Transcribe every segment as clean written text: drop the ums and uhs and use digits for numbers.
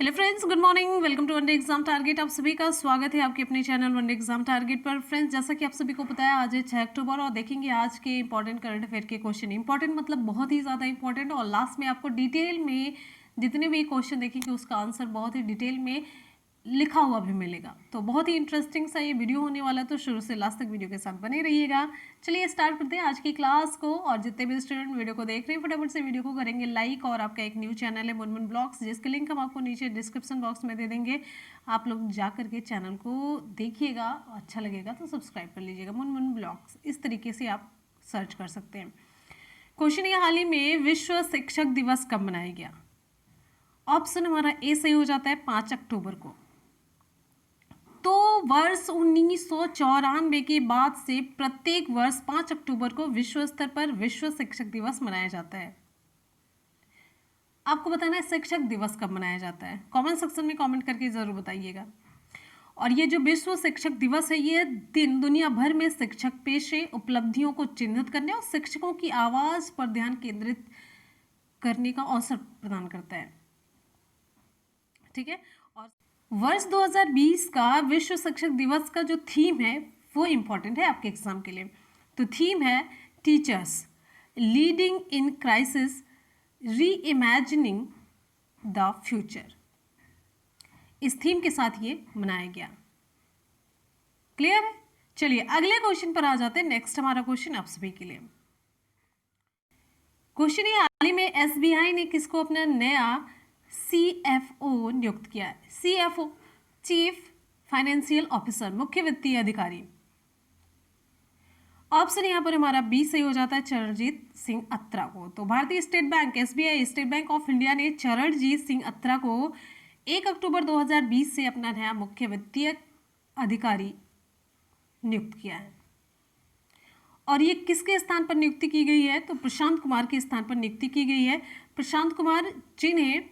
Hello friends, good morning. Welcome to one day exam target. आप सभी का स्वागत है आपके अपने चैनल वनडे एग्जाम टारगेट पर। फ्रेंड्स, जैसा कि आप सभी को पता है, आज है 6 अक्टूबर और देखेंगे आज के इंपॉर्टेंट करंट अफेयर के क्वेश्चन। इंपॉर्टेंट मतलब बहुत ही ज़्यादा इंपॉर्टेंट, और लास्ट में आपको डिटेल में जितने भी क्वेश्चन देखेंगे उसका आंसर बहुत ही डिटेल में लिखा हुआ भी मिलेगा। तो बहुत ही इंटरेस्टिंग सा ये वीडियो होने वाला है, तो शुरू से लास्ट तक वीडियो के साथ बने रहिएगा। चलिए स्टार्ट करते हैं आज की क्लास को। और जितने भी स्टूडेंट वीडियो को देख रहे हैं फटाफट से वीडियो को करेंगे लाइक। और आपका एक न्यू चैनल है मुनमुन ब्लॉग्स, जिसके लिंक हम आपको नीचे डिस्क्रिप्शन बॉक्स में दे देंगे। आप लोग जा करके चैनल को देखिएगा, अच्छा लगेगा तो सब्सक्राइब कर लीजिएगा। मुनमुन ब्लॉग्स इस तरीके से आप सर्च कर सकते हैं। क्वेश्चन ये, हाल ही में विश्व शिक्षक दिवस कब मनाया गया? ऑप्शन हमारा ए सही हो जाता है 5 अक्टूबर को। तो वर्ष 1994 के बाद से प्रत्येक वर्ष 5 अक्टूबर को विश्व स्तर पर विश्व शिक्षक दिवस मनाया जाता है। आपको बताना है शिक्षक दिवस कब मनाया जाता है, कमेंट सेक्शन में कमेंट करके जरूर बताइएगा। और ये जो विश्व शिक्षक दिवस है, ये दिन दुनिया भर में शिक्षक पेशे उपलब्धियों को चिन्हित करने और शिक्षकों की आवाज पर ध्यान केंद्रित करने का अवसर प्रदान करता है। ठीक है। और वर्ष 2020 का विश्व शिक्षक दिवस का जो थीम है वो इम्पॉर्टेंट है आपके एग्जाम के लिए। तो थीम है टीचर्स लीडिंग इन क्राइसिस री इमेजिनिंग द फ्यूचर। इस थीम के साथ ये मनाया गया। क्लियर है? चलिए अगले क्वेश्चन पर आ जाते हैं। नेक्स्ट हमारा क्वेश्चन आप सभी के लिए क्वेश्चन ये, हाल ही में एसबीआई ने किसको अपना नया सीएफओ नियुक्त किया है? सीएफओ चीफ फाइनेंशियल ऑफिसर, मुख्य वित्तीय अधिकारी। ऑप्शन यहाँ पर हमारा बी सही हो जाता है चरणजीत सिंह अत्रा को। तो भारतीय state bank SBI state bank of India ने चरणजीत सिंह अत्रा को 1 अक्टूबर 2020 से अपना नया मुख्य वित्तीय अधिकारी नियुक्त किया है। और ये किसके स्थान पर नियुक्ति की गई है? तो प्रशांत कुमार के स्थान पर नियुक्ति की गई है। प्रशांत कुमार जिन्हें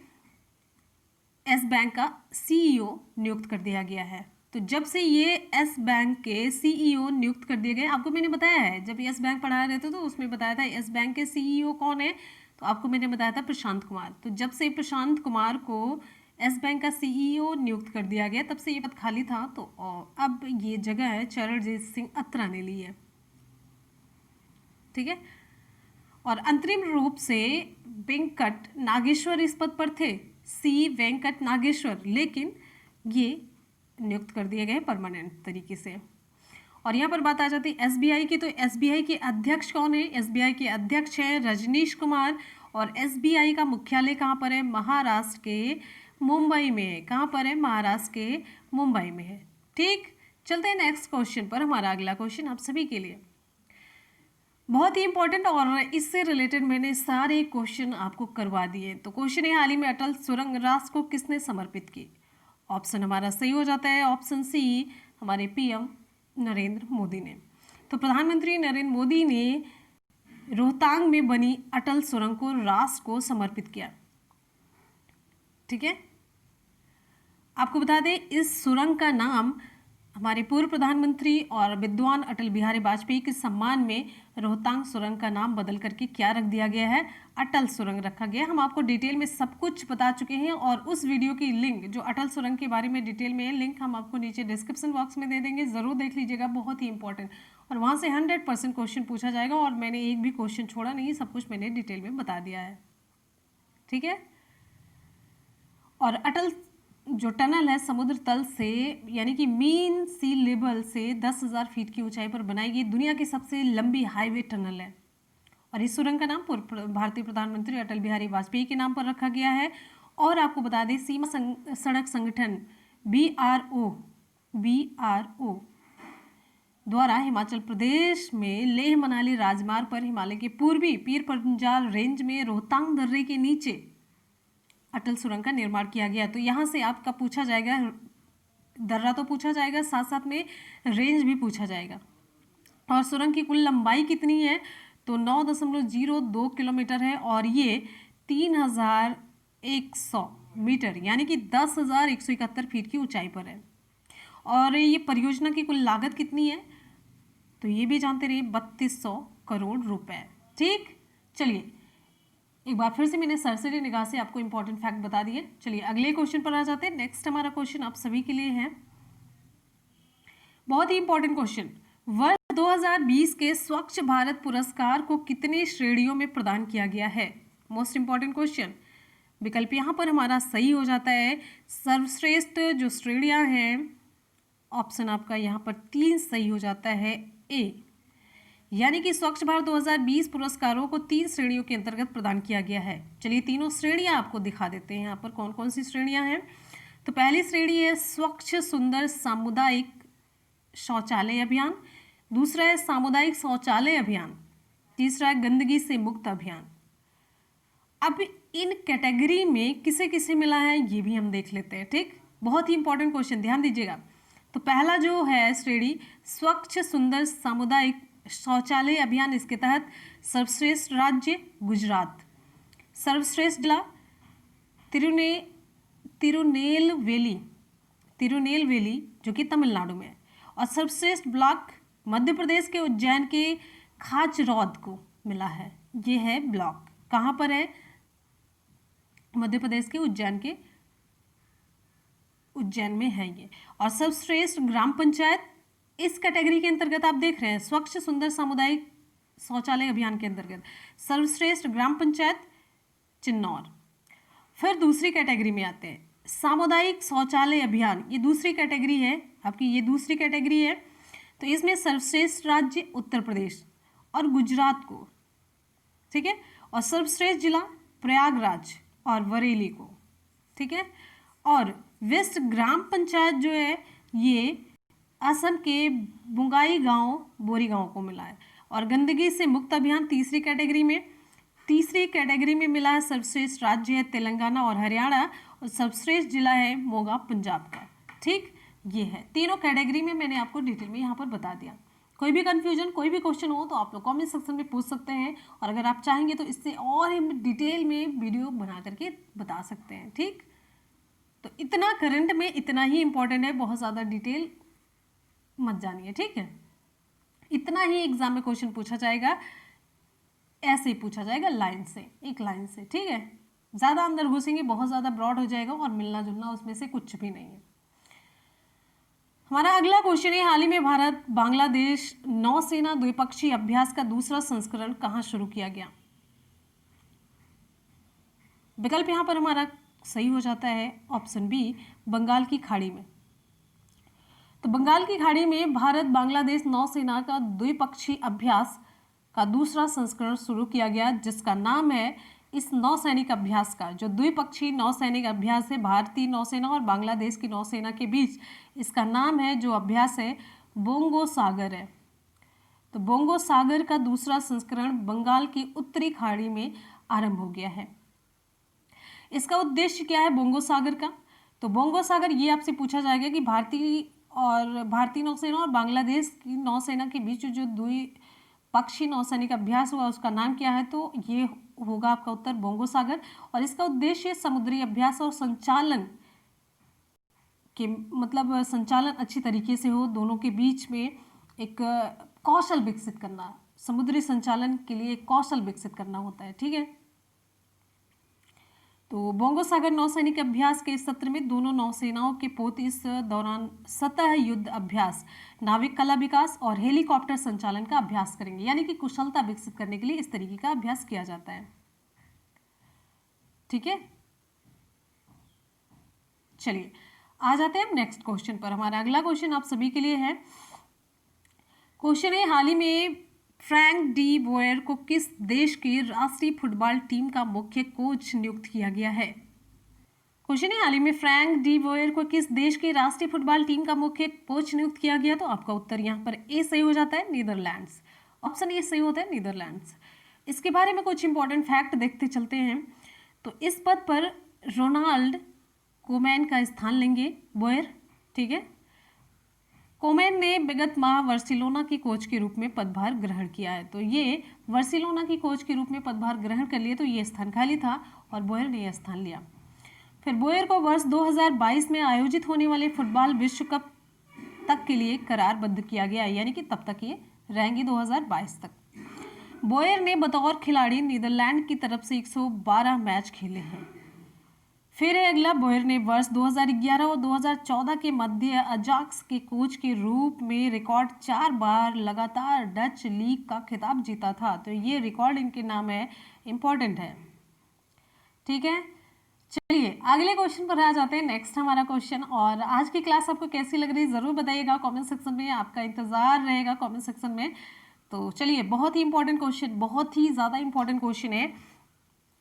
एस बैंक का सीईओ नियुक्त कर दिया गया है। तो जब से ये एस बैंक के सीईओ नियुक्त कर दिए गए, आपको मैंने बताया है जब एस बैंक पढ़ा रहे थे तो उसमें बताया था एस बैंक के सीईओ कौन है, तो आपको मैंने बताया था प्रशांत कुमार। तो जब से प्रशांत कुमार को एस बैंक का सीईओ नियुक्त कर दिया गया तब से ये पद खाली था, तो अब ये जगह है चरणजीत सिंह अत्रा ने ली है। ठीक है। और अंतरिम रूप से वेंकट नागेश्वर इस पद पर थे, सी वेंकट नागेश्वर, लेकिन ये नियुक्त कर दिए गए परमानेंट तरीके से। और यहाँ पर बात आ जाती है एसबीआई की। तो एसबीआई के अध्यक्ष कौन है? एसबीआई के अध्यक्ष हैं रजनीश कुमार। और एसबीआई का मुख्यालय कहाँ पर है? महाराष्ट्र के मुंबई में है। कहाँ पर है? महाराष्ट्र के मुंबई में है। ठीक, चलते हैं नेक्स्ट क्वेश्चन पर। हमारा अगला क्वेश्चन आप सभी के लिए बहुत ही इंपॉर्टेंट, और इससे रिलेटेड मैंने सारे क्वेश्चन आपको करवा दिए। तो क्वेश्चन है, हाल ही में अटल सुरंग राष्ट्र को किसने समर्पित की? ऑप्शन हमारा सही हो जाता है ऑप्शन सी, हमारे पीएम नरेंद्र मोदी ने। तो प्रधानमंत्री नरेंद्र मोदी ने रोहतांग में बनी अटल सुरंग को राष्ट्र को समर्पित किया। ठीक है। आपको बता दें इस सुरंग का नाम हमारे पूर्व प्रधानमंत्री और विद्वान अटल बिहारी वाजपेयी के सम्मान में रोहतांग सुरंग का नाम बदल करके क्या रख दिया गया है? अटल सुरंग रखा गया। हम आपको डिटेल में सब कुछ बता चुके हैं, और उस वीडियो की लिंक जो अटल सुरंग के बारे में डिटेल में है, लिंक हम आपको नीचे डिस्क्रिप्शन बॉक्स में दे देंगे, ज़रूर देख लीजिएगा, बहुत ही इंपॉर्टेंट। और वहाँ से 100% क्वेश्चन पूछा जाएगा, और मैंने एक भी क्वेश्चन छोड़ा नहीं, सब कुछ मैंने डिटेल में बता दिया है। ठीक है। और अटल जो टनल है समुद्र तल से यानी कि मीन सी लेवल से 10,000 फीट की ऊंचाई पर बनाई गई दुनिया की सबसे लंबी हाईवे टनल है। और इस सुरंग का नाम पूर्व भारतीय प्रधानमंत्री अटल बिहारी वाजपेयी के नाम पर रखा गया है। और आपको बता दें सीमा सड़क संगठन BRO द्वारा हिमाचल प्रदेश में लेह मनाली राजमार्ग पर हिमालय के पूर्वी पीर पंजाल रेंज में रोहतांग दर्रे के नीचे अटल सुरंग का निर्माण किया गया। तो यहाँ से आपका पूछा जाएगा, दर्रा तो पूछा जाएगा, साथ साथ में रेंज भी पूछा जाएगा। और सुरंग की कुल लंबाई कितनी है? तो 9.02 किलोमीटर है, और ये 3,100 मीटर यानी कि 10,171 फीट की ऊंचाई पर है। और ये परियोजना की कुल लागत कितनी है? तो ये भी जानते रहिए 3,200 करोड़ रुपए। ठीक, चलिए एक बार फिर से मैंने सरसरी निगाह से आपको इंपॉर्टेंट फैक्ट बता दिए। चलिए अगले क्वेश्चन पर आ जाते हैं। नेक्स्ट हमारा क्वेश्चन आप सभी के लिए है, बहुत ही इंपॉर्टेंट क्वेश्चन। वर्ष 2020 के स्वच्छ भारत पुरस्कार को कितने श्रेणियों में प्रदान किया गया है? Most important question. विकल्प यहाँ पर हमारा सही हो जाता है। सर्वश्रेष्ठ जो श्रेणियां हैं, ऑप्शन आपका यहाँ पर 3 सही हो जाता है, ए। यानी कि स्वच्छ भारत 2020 पुरस्कारों को 3 श्रेणियों के अंतर्गत प्रदान किया गया है। चलिए तीनों श्रेणियां आपको दिखा देते हैं यहाँ पर कौन कौन सी श्रेणियां हैं। तो पहली श्रेणी है स्वच्छ सुंदर सामुदायिक शौचालय अभियान, दूसरा है सामुदायिक शौचालय अभियान, तीसरा है गंदगी से मुक्त अभियान। अब इन कैटेगरी में किसे किसे मिला है ये भी हम देख लेते हैं। ठीक, बहुत ही इंपॉर्टेंट क्वेश्चन, ध्यान दीजिएगा। तो पहला जो है श्रेणी स्वच्छ सुंदर सामुदायिक शौचालय अभियान, इसके तहत सर्वश्रेष्ठ राज्य गुजरात, सर्वश्रेष्ठ जिला तिरुनेलवेली जो कि तमिलनाडु में है, और सर्वश्रेष्ठ ब्लॉक मध्य प्रदेश के उज्जैन के खाचरौद को मिला है। ये है ब्लॉक, कहाँ पर है? मध्य प्रदेश के उज्जैन में है ये। और सर्वश्रेष्ठ ग्राम पंचायत इस कैटेगरी के अंतर्गत आप देख रहे हैं, स्वच्छ सुंदर सामुदायिक शौचालय अभियान के अंतर्गत सर्वश्रेष्ठ ग्राम पंचायत चिन्नौर। फिर दूसरी कैटेगरी में आते हैं, सामुदायिक शौचालय अभियान, ये दूसरी कैटेगरी है आपकी, ये दूसरी कैटेगरी है। तो इसमें सर्वश्रेष्ठ राज्य उत्तर प्रदेश और गुजरात को, ठीक है, और सर्वश्रेष्ठ जिला प्रयागराज और बरेली को, ठीक है। और वेस्ट ग्राम पंचायत जो है ये असम के बुंगाई गांव बोरी गांव को मिला है। और गंदगी से मुक्त अभियान तीसरी कैटेगरी में मिला है। सर्वश्रेष्ठ राज्य है तेलंगाना और हरियाणा, और सर्वश्रेष्ठ जिला है मोगा पंजाब का। ठीक, ये है तीनों कैटेगरी में मैंने आपको डिटेल में यहाँ पर बता दिया। कोई भी कन्फ्यूजन, कोई भी क्वेश्चन हो तो आप लोग कमेंट सेक्शन में पूछ सकते हैं, और अगर आप चाहेंगे तो इससे और हम डिटेल में वीडियो बना करके बता सकते हैं। ठीक, तो इतना करंट में इतना ही इंपॉर्टेंट है, बहुत ज़्यादा डिटेल मत जानिए। ठीक है, इतना ही एग्जाम में क्वेश्चन पूछा जाएगा, ऐसे ही पूछा जाएगा लाइन से, एक लाइन से। ठीक है, ज़्यादा अंदर घुसेंगे बहुत ज़्यादा ब्रॉड हो जाएगा और मिलना जुलना उसमें से कुछ भी नहीं है। हमारा अगला क्वेश्चन है, हाल ही में भारत बांग्लादेश नौसेना द्विपक्षीय अभ्यास का दूसरा संस्करण कहाँ शुरू किया गया? विकल्प यहाँ पर हमारा सही हो जाता है ऑप्शन बी, बंगाल की खाड़ी में। तो बंगाल की खाड़ी में भारत बांग्लादेश नौसेना का द्विपक्षीय अभ्यास का दूसरा संस्करण शुरू किया गया, जिसका नाम है, इस नौसैनिक अभ्यास का जो द्विपक्षीय नौसैनिक अभ्यास है भारतीय नौसेना और बांग्लादेश की नौसेना के बीच, इसका नाम है जो अभ्यास है बोंगो सागर है। तो बोंगो सागर का दूसरा संस्करण बंगाल की उत्तरी खाड़ी में आरंभ हो गया है। इसका उद्देश्य क्या है बोंगो सागर का? तो बोंगो सागर ये आपसे पूछा जाएगा कि भारतीय नौसेना और बांग्लादेश की नौसेना के बीच जो द्विपक्षीय नौसैनिक अभ्यास हुआ उसका नाम क्या है? तो ये होगा आपका उत्तर बोंगो सागर। और इसका उद्देश्य समुद्री अभ्यास और संचालन के मतलब संचालन अच्छी तरीके से हो, दोनों के बीच में एक कौशल विकसित करना, समुद्री संचालन के लिए एक कौशल विकसित करना होता है। ठीक है, तो बोंगो सागर नौसैनिक अभ्यास के इस सत्र में दोनों नौसेनाओं के पोत इस दौरान सतह युद्ध अभ्यास, नाविक कला विकास और हेलीकॉप्टर संचालन का अभ्यास करेंगे, यानी कि कुशलता विकसित करने के लिए इस तरीके का अभ्यास किया जाता है। ठीक है, चलिए आ जाते हैं नेक्स्ट क्वेश्चन पर। हमारा अगला क्वेश्चन आप सभी के लिए है। क्वेश्चन है, हाल ही में फ्रैंक डी बोयर को किस देश की राष्ट्रीय फुटबॉल टीम का मुख्य कोच नियुक्त किया गया है? क्वेश्चन है, हाल ही में फ्रैंक डी बोयर को किस देश की राष्ट्रीय फुटबॉल टीम का मुख्य कोच नियुक्त किया गया? तो आपका उत्तर यहाँ पर ए सही हो जाता है, नीदरलैंड्स। ऑप्शन ए सही होता है, नीदरलैंड्स। इसके बारे में कुछ इंपॉर्टेंट फैक्ट देखते चलते हैं। तो इस पद पर रोनाल्ड कोमैन का स्थान लेंगे बोयर। ठीक है, कोमैन ने विगत माह बार्सिलोना की कोच के रूप में पदभार ग्रहण किया है। तो ये बार्सिलोना की कोच के रूप में पदभार ग्रहण कर लिए, तो ये स्थान खाली था और बोयर ने यह स्थान लिया। फिर बोयर को वर्ष 2022 में आयोजित होने वाले फुटबॉल विश्व कप तक के लिए करारबद्ध किया गया, यानी कि तब तक ये रहेंगे 2022 तक। बोयर ने बतौर खिलाड़ी नीदरलैंड की तरफ से 112 मैच खेले हैं। फिर है अगला, बोयर ने वर्ष 2011 और 2014 के मध्य अजाक्स के कोच के रूप में रिकॉर्ड 4 बार लगातार डच लीग का खिताब जीता था। तो ये रिकॉर्ड इनके नाम है, इंपॉर्टेंट है, ठीक है। चलिए अगले क्वेश्चन पर आ जाते हैं। नेक्स्ट हमारा क्वेश्चन, और आज की क्लास आपको कैसी लग रही है जरूर बताइएगा कमेंट सेक्शन में, आपका इंतजार रहेगा कमेंट सेक्शन में। तो चलिए, बहुत ही इंपॉर्टेंट क्वेश्चन, बहुत ही ज़्यादा इंपॉर्टेंट क्वेश्चन है।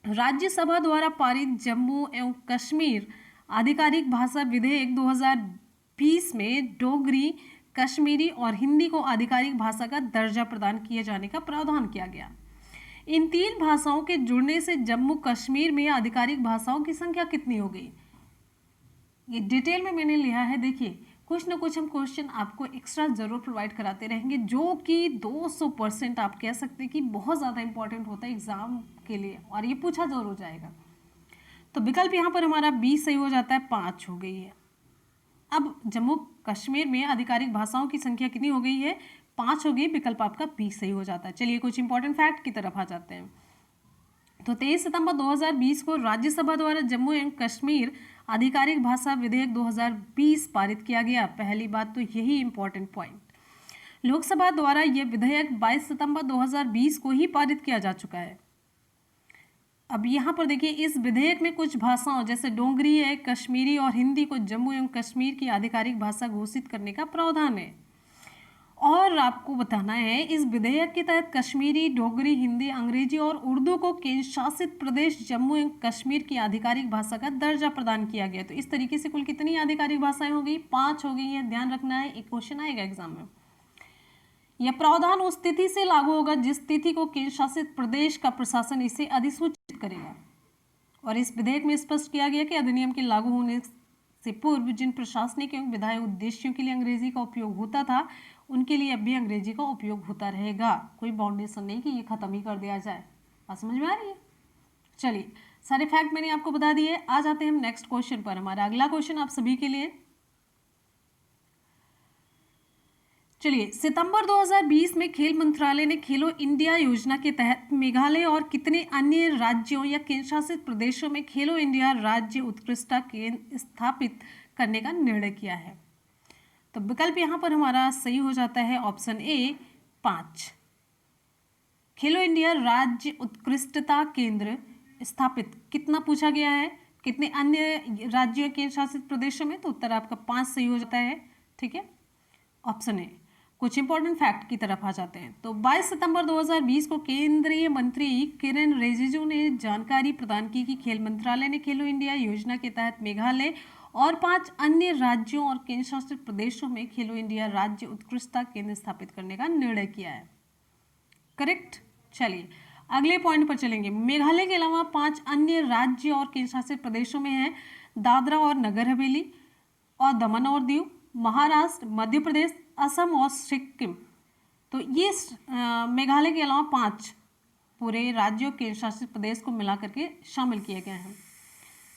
राज्यसभा द्वारा पारित जम्मू एवं कश्मीर आधिकारिक भाषा विधेयक 2020 में डोगरी, कश्मीरी और हिंदी को आधिकारिक भाषा का दर्जा प्रदान किए जाने का प्रावधान किया गया। इन 3 भाषाओं के जुड़ने से जम्मू कश्मीर में आधिकारिक भाषाओं की संख्या कितनी हो गई? ये डिटेल में मैंने लिया है। देखिए, कुछ ना कुछ हम क्वेश्चन आपको एक्स्ट्रा जरूर प्रोवाइड कराते रहेंगे, जो कि 200% आप कह सकते हैं कि बहुत ज़्यादा इंपॉर्टेंट होता है एग्जाम के लिए, और ये पूछा जरूर हो जाएगा। तो विकल्प यहाँ पर हमारा 20 सही हो जाता है, 5 हो गई है। अब जम्मू कश्मीर में आधिकारिक भाषाओं की संख्या कितनी हो गई है? 5 हो गई, विकल्प आपका 20 सही हो जाता है। चलिए कुछ इंपॉर्टेंट फैक्ट की तरफ आ जाते हैं। तो 23 सितंबर 2020 को राज्यसभा द्वारा जम्मू एवं कश्मीर आधिकारिक भाषा विधेयक 2020 पारित किया गया। पहली बात तो यही इंपॉर्टेंट पॉइंट। लोकसभा द्वारा यह विधेयक 22 सितंबर 2020 को ही पारित किया जा चुका है। अब यहाँ पर देखिए, इस विधेयक में कुछ भाषाओं जैसे डोगरी है, कश्मीरी और हिंदी को जम्मू एवं कश्मीर की आधिकारिक भाषा घोषित करने का प्रावधान है। और आपको बताना है, इस विधेयक के तहत कश्मीरी, डोगरी, हिंदी, अंग्रेजी और उर्दू को केंद्र शासित प्रदेश जम्मू एवं कश्मीर की आधिकारिक भाषा का दर्जा प्रदान किया गया। तो इस तरीके से कुल कितनी आधिकारिक भाषाएं हो गई? 5 हो गई हैं। ध्यान रखना है, एक क्वेश्चन आएगा एग्जाम में। यह प्रावधान उस तिथि से लागू होगा जिस तिथि को केंद्र शासित प्रदेश का प्रशासन इसे अधिसूचित करेगा। और इस विधेयक में स्पष्ट किया गया कि अधिनियम के लागू होने से पूर्व जिन प्रशासनिक एवं विधायी उद्देश्यों के लिए अंग्रेजी का उपयोग होता था, उनके लिए अब भी अंग्रेजी का उपयोग होता रहेगा। कोई बाउंडेशन नहीं कि ये खत्म ही कर दिया जाए। बात समझ में आ रही है? चलिए, सारे फैक्ट मैंने आपको बता दिए। आ जाते हैं हम नेक्स्ट क्वेश्चन पर। हमारा अगला क्वेश्चन आप सभी के लिए, चलिए, सितंबर 2020 में खेल मंत्रालय ने खेलो इंडिया योजना के तहत मेघालय और कितने अन्य राज्यों या केंद्रशासित प्रदेशों में खेलो इंडिया राज्य उत्कृष्टता केंद्र स्थापित करने का निर्णय किया है? तो विकल्प यहाँ पर हमारा सही हो जाता है ऑप्शन ए, 5। खेलो इंडिया राज्य उत्कृष्टता केंद्र स्थापित कितना पूछा गया है, कितने अन्य राज्यों केंद्र शासित प्रदेशों में? तो उत्तर आपका 5 सही हो जाता है, ठीक है, ऑप्शन ए। कुछ इंपॉर्टेंट फैक्ट की तरफ आ जाते हैं। तो 22 सितंबर 2020 को केंद्रीय मंत्री किरेन रिजिजू ने जानकारी प्रदान की कि खेल मंत्रालय ने खेलो इंडिया योजना के तहत मेघालय और 5 अन्य राज्यों और केंद्र शासित प्रदेशों में खेलो इंडिया राज्य उत्कृष्टता केंद्र स्थापित करने का निर्णय किया है। करेक्ट। चलिए अगले पॉइंट पर चलेंगे। मेघालय के अलावा 5 अन्य राज्य और केंद्र शासित प्रदेशों में हैं दादरा और नगर हवेली और दमन और दीव, महाराष्ट्र, मध्य प्रदेश, असम और सिक्किम। तो ये मेघालय के अलावा 5 पूरे राज्यों केंद्र शासित प्रदेश को मिला करके शामिल किए गए हैं।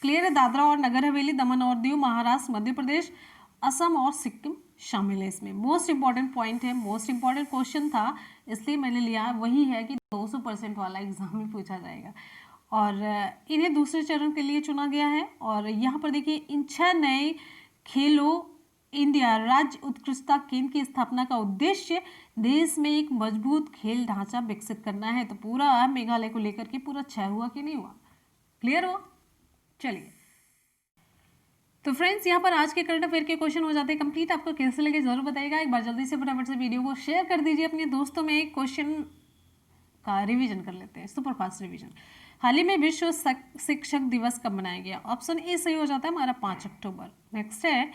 क्लियर है? दादरा और नगर हवेली, दमन और दीव, महाराष्ट्र, मध्य प्रदेश, असम और सिक्किम शामिल है इसमें। मोस्ट इंपॉर्टेंट पॉइंट है, मोस्ट इंपॉर्टेंट क्वेश्चन था, इसलिए मैंने लिया। वही है कि 200% वाला एग्जाम में पूछा जाएगा, और इन्हें दूसरे चरण के लिए चुना गया है। और यहाँ पर देखिए, इन 6 नए खेलो इंडिया राज्य उत्कृष्टता केंद्र की स्थापना का उद्देश्य देश में एक मजबूत खेल ढांचा विकसित करना है। तो पूरा मेघालय को लेकर के पूरा 6 हुआ कि नहीं हुआ? क्लियर हुआ? चलिए, तो फ्रेंड्स यहाँ पर आज के करंट अफेयर के क्वेश्चन हो जाते हैं कंप्लीट। आपको कैसे लगे जरूर बताइएगा। एक बार जल्दी से फटाफट से वीडियो को शेयर कर दीजिए अपने दोस्तों में। क्वेश्चन का रिवीजन कर लेते हैं, सुपर फास्ट रिवीजन। हाल ही में विश्व शिक्षक दिवस कब मनाया गया? ऑप्शन ए सही हो जाता है हमारा 5 अक्टूबर। नेक्स्ट है,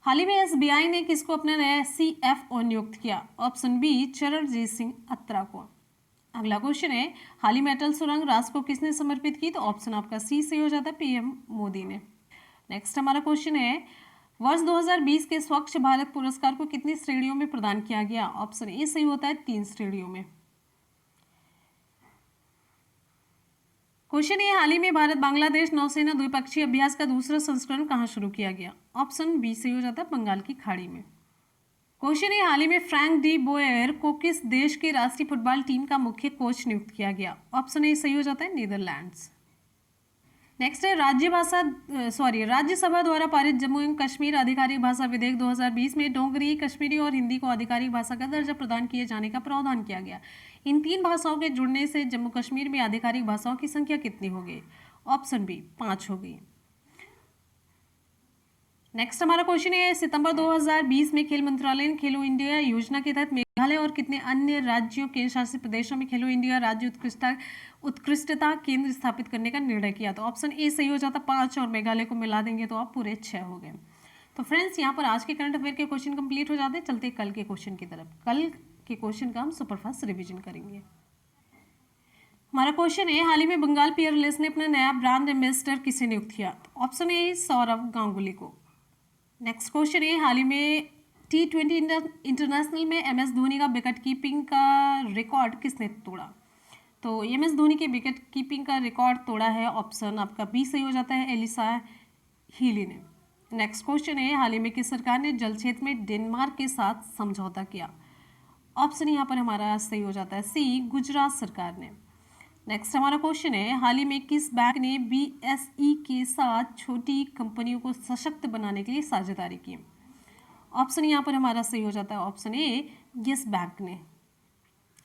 हाल ही में एसबीआई ने किसको अपना नया सीएफओ नियुक्त किया? ऑप्शन बी चरणजीत सिंह अत्रा को। अगला क्वेश्चन है, हाल ही में अटल सुरंग राष्ट्र को किसने समर्पित की? तो ऑप्शन आपका सी सही हो जाता है, पीएम मोदी ने। नेक्स्ट हमारा क्वेश्चन है, वर्ष 2020 के स्वच्छ भारत पुरस्कार को कितनी श्रेणियों में प्रदान किया गया? ऑप्शन ए सही होता है, 3 श्रेणियों में। क्वेश्चन ये, हाल ही में भारत बांग्लादेश नौसेना द्विपक्षीय अभ्यास का दूसरा संस्करण कहाँ शुरू किया गया? ऑप्शन बी सही हो जाता है, बंगाल की खाड़ी में। क्वेश्चन है, हाल ही में फ्रैंक डी बोयर को किस देश की राष्ट्रीय फुटबॉल टीम का मुख्य कोच नियुक्त किया गया? ऑप्शन ए सही हो जाता है नीदरलैंड्स। नेक्स्ट है, राज्यसभा द्वारा पारित जम्मू एवं कश्मीर आधिकारिक भाषा विधेयक 2020 में डोगरी, कश्मीरी और हिंदी को आधिकारिक भाषा का दर्जा प्रदान किए जाने का प्रावधान किया गया। इन तीन भाषाओं के जुड़ने से जम्मू कश्मीर में आधिकारिक भाषाओं की संख्या कितनी होगी? ऑप्शन बी 5 होगी। नेक्स्ट हमारा क्वेश्चन है, सितंबर 2020 में खेल मंत्रालय ने खेलो इंडिया योजना के तहत मेघालय और कितने अन्य राज्यों केंद्र शासित प्रदेशों में खेलो इंडिया राज्य उत्कृष्टता केंद्र स्थापित करने का निर्णय किया? तो ऑप्शन ए सही हो जाता 5 और मेघालय को मिला देंगे तो आप पूरे 6 हो गए। तो फ्रेंड्स, यहाँ पर आज के करंट अफेयर के क्वेश्चन कंप्लीट हो जाते हैं। चलते कल के क्वेश्चन की तरफ। कल के क्वेश्चन का हम सुपरफास्ट रिविजन करेंगे। हमारा क्वेश्चन है, हाल ही में बंगाल पियरलेस ने अपना नया ब्रांड एम्बेसडर किसे नियुक्त किया? ऑप्शन ए सौरव गांगुली को। नेक्स्ट क्वेश्चन है, हाल ही में T20 इंटरनेशनल में MS धोनी का विकेट कीपिंग का रिकॉर्ड किसने तोड़ा? तो MS धोनी के विकेट कीपिंग का रिकॉर्ड तोड़ा है, ऑप्शन आपका बी सही हो जाता है, एलिसा हीली ने। नेक्स्ट क्वेश्चन है, हाल ही में किस सरकार ने जल क्षेत्र में डेनमार्क के साथ समझौता किया? ऑप्शन यहाँ पर हमारा सही हो जाता है सी, गुजरात सरकार ने। नेक्स्ट हमारा क्वेश्चन है, हाल ही में किस बैंक ने BSE के साथ छोटी कंपनियों को सशक्त बनाने के लिए साझेदारी की? ऑप्शन यहाँ पर हमारा सही हो जाता है ऑप्शन ए, यस बैंक ने।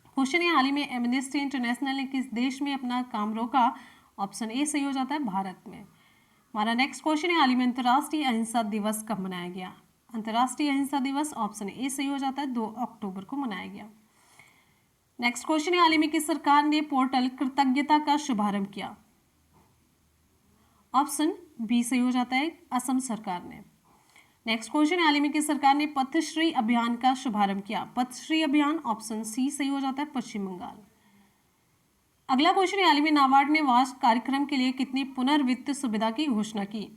क्वेश्चन है, हाल ही में एमनेस्टी इंटरनेशनल ने किस देश में अपना काम रोका? ऑप्शन ए सही हो जाता है भारत में। हमारा नेक्स्ट क्वेश्चन है, हाल ही में अंतर्राष्ट्रीय अहिंसा दिवस कब मनाया गया? अंतर्राष्ट्रीय अहिंसा दिवस ऑप्शन ए सही हो जाता है 2 अक्टूबर को मनाया गया। नेक्स्ट क्वेश्चन है, हाल ही में किस सरकार ने पोर्टल कृतज्ञता का शुभारंभ किया? ऑप्शन बी सही हो जाता है, असम सरकार ने। नेक्स्ट क्वेश्चन है, हाल ही में किस सरकार ने पथश्री अभियान का शुभारंभ किया? पथश्री अभियान ऑप्शन सी सही हो जाता है, पश्चिम बंगाल। अगला क्वेश्चन है, हाल ही में नाबार्ड ने वार्षिक कार्यक्रम के लिए कितनी पुनर्वित्त सुविधा की घोषणा की?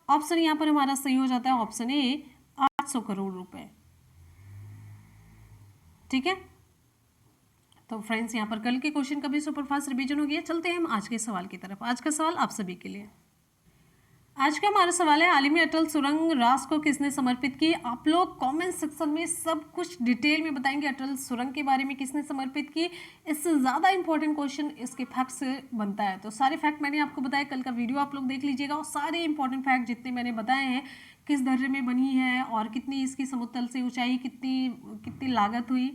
ऑप्शन यहाँ पर हमारा सही हो जाता है ऑप्शन ए, 800 करोड़ रुपए। ठीक है, तो फ्रेंड्स, यहाँ पर कल के क्वेश्चन का भी सुपरफास्ट रिवीजन हो गया। चलते हैं हम आज के सवाल की तरफ। आज का सवाल आप सभी के लिए। आज का हमारा सवाल है, हाल ही में अटल सुरंग राष्ट्र को किसने समर्पित की? आप लोग कमेंट सेक्शन में सब कुछ डिटेल में बताएंगे अटल सुरंग के बारे में किसने समर्पित की। इससे ज़्यादा इंपॉर्टेंट क्वेश्चन इसके फैक्ट से बनता है। तो सारे फैक्ट मैंने आपको बताया, कल का वीडियो आप लोग देख लीजिएगा और सारे इंपॉर्टेंट फैक्ट जितने मैंने बताए हैं, किस दर्जे में बनी है और कितनी इसकी समुद्र तल से ऊंचाई, कितनी लागत हुई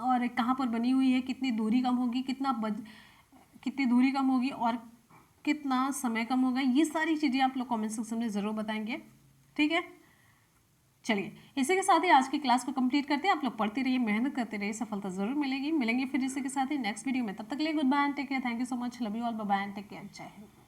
और कहाँ पर बनी हुई है, कितनी दूरी कम होगी, कितनी दूरी कम होगी और कितना समय कम होगा, ये सारी चीज़ें आप लोग कमेंट सेक्शन में ज़रूर बताएंगे। ठीक है, चलिए इसी के साथ ही आज की क्लास को कंप्लीट करते हैं। आप लोग पढ़ते रहिए, मेहनत करते रहिए, सफलता जरूर मिलेगी। मिलेंगे फिर इसी के साथ ही नेक्स्ट वीडियो में। तब तक के लिए goodbye and take care. Thank you so much. Love you all. Bye bye and take care. जय हिंद।